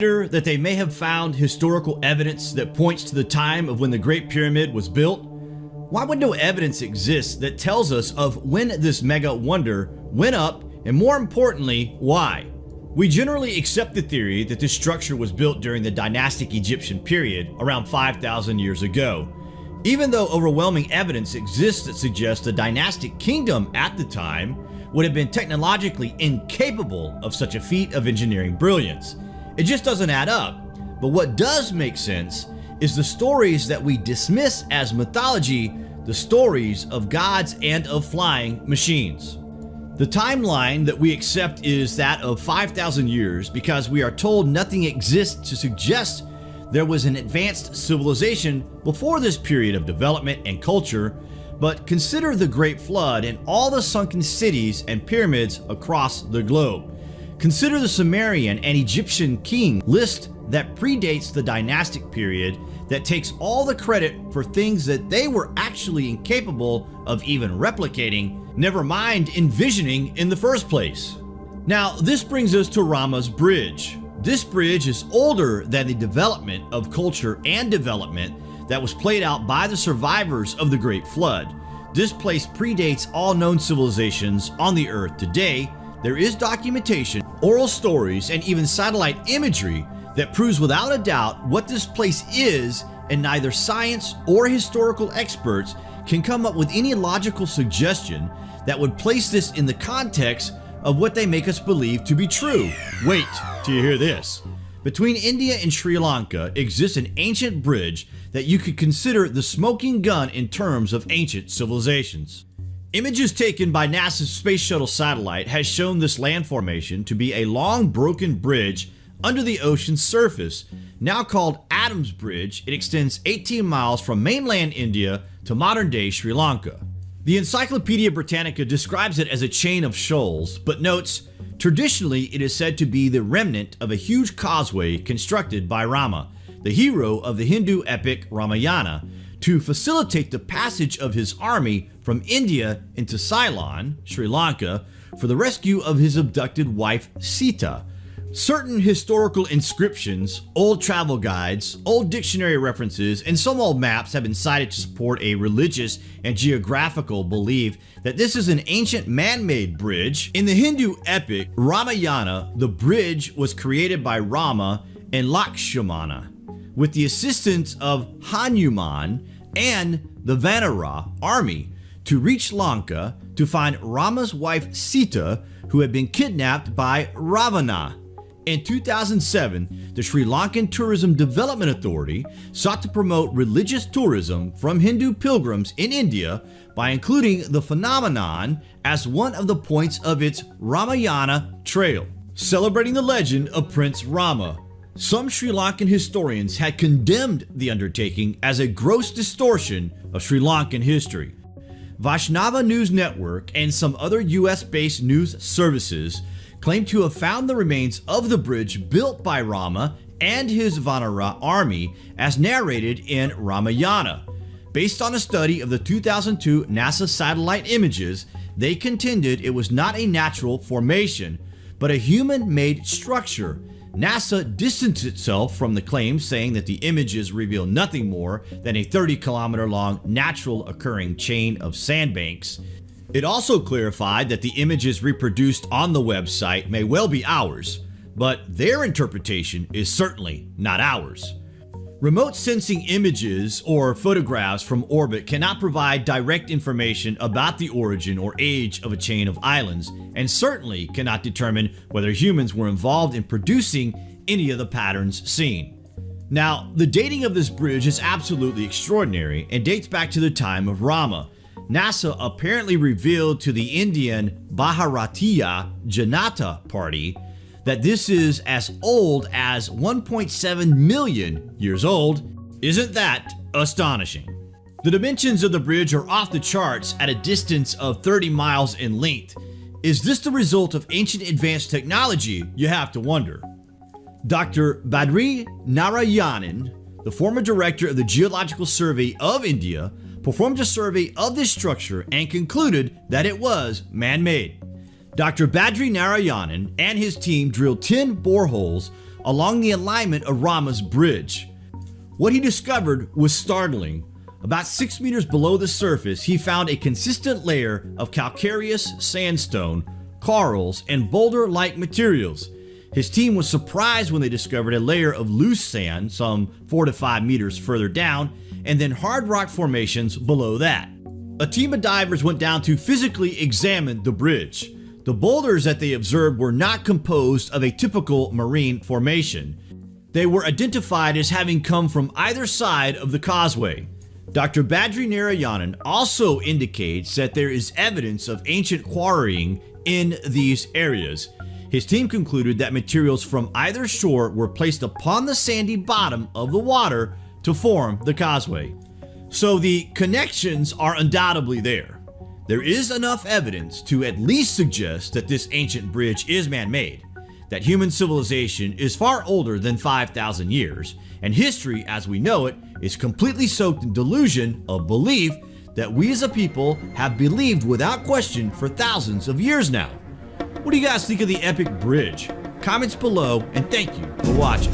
that they may have found historical evidence that points to the time of when the Great Pyramid was built? Why would no evidence exist that tells us of when this mega wonder went up, and more importantly, why? We generally accept the theory that this structure was built during the dynastic Egyptian period around 5,000 years ago, even though overwhelming evidence exists that suggests the dynastic kingdom at the time would have been technologically incapable of such a feat of engineering brilliance. It just doesn't add up. But what does make sense is the stories that we dismiss as mythology, the stories of gods and of flying machines. The timeline that we accept is that of 5,000 years because we are told nothing exists to suggest there was an advanced civilization before this period of development and culture. But consider the Great Flood and all the sunken cities and pyramids across the globe. Consider the Sumerian and Egyptian king list that predates the dynastic period that takes all the credit for things that they were actually incapable of even replicating, never mind envisioning in the first place. Now, this brings us to Rama's Bridge. This bridge is older than the development of culture and development that was played out by the survivors of the Great Flood. This place predates all known civilizations on the earth today. There is documentation, oral stories, and even satellite imagery that proves without a doubt what this place is, and neither science or historical experts can come up with any logical suggestion that would place this in the context of what they make us believe to be true. Wait till you hear this. Between India and Sri Lanka exists an ancient bridge that you could consider the smoking gun in terms of ancient civilizations. Images taken by NASA's Space Shuttle satellite has shown this land formation to be a long broken bridge under the ocean's surface. Now called Adam's Bridge, it extends 18 miles from mainland India to modern-day Sri Lanka. The Encyclopedia Britannica describes it as a chain of shoals, but notes, traditionally it is said to be the remnant of a huge causeway constructed by Rama, the hero of the Hindu epic Ramayana, to facilitate the passage of his army from India into Ceylon, Sri Lanka, for the rescue of his abducted wife Sita. Certain historical inscriptions, old travel guides, old dictionary references, and some old maps have been cited to support a religious and geographical belief that this is an ancient man-made bridge. In the Hindu epic Ramayana, the bridge was created by Rama and Lakshmana with the assistance of Hanuman and the Vanara army to reach Lanka to find Rama's wife Sita, who had been kidnapped by Ravana. In 2007, the Sri Lankan Tourism Development Authority sought to promote religious tourism from Hindu pilgrims in India by including the phenomenon as one of the points of its Ramayana Trail, celebrating the legend of Prince Rama. Some Sri Lankan historians had condemned the undertaking as a gross distortion of Sri Lankan history. Vaishnava News Network and some other US-based news services claim to have found the remains of the bridge built by Rama and his Vanara army as narrated in Ramayana. Based on a study of the 2002 NASA satellite images, they contended it was not a natural formation, but a human-made structure. NASA distanced itself from the claims, saying that the images reveal nothing more than a 30-kilometer-long natural occurring chain of sandbanks. It also clarified that the images reproduced on the website may well be ours, but their interpretation is certainly not ours. Remote sensing images or photographs from orbit cannot provide direct information about the origin or age of a chain of islands, and certainly cannot determine whether humans were involved in producing any of the patterns seen. Now, the dating of this bridge is absolutely extraordinary and dates back to the time of Rama. NASA apparently revealed to the Indian Bharatiya Janata Party that this is as old as 1.7 million years old. Isn't that astonishing? The dimensions of the bridge are off the charts at a distance of 30 miles in length. Is this the result of ancient advanced technology, you have to wonder? Dr. Badri Narayanan, the former director of the Geological Survey of India, performed a survey of this structure and concluded that it was man-made. Dr. Badri Narayanan and his team drilled 10 boreholes along the alignment of Rama's bridge. What he discovered was startling. About 6 meters below the surface, he found a consistent layer of calcareous sandstone, corals, and boulder-like materials. His team was surprised when they discovered a layer of loose sand some 4 to 5 meters further down, and then hard rock formations below that. A team of divers went down to physically examine the bridge. The boulders that they observed were not composed of a typical marine formation. They were identified as having come from either side of the causeway. Dr. Badri Narayanan also indicates that there is evidence of ancient quarrying in these areas. His team concluded that materials from either shore were placed upon the sandy bottom of the water to form the causeway. So the connections are undoubtedly there. There is enough evidence to at least suggest that this ancient bridge is man-made, that human civilization is far older than 5,000 years, and history as we know it is completely soaked in delusion of belief that we as a people have believed without question for thousands of years now. What do you guys think of the epic bridge? Comments below, and thank you for watching.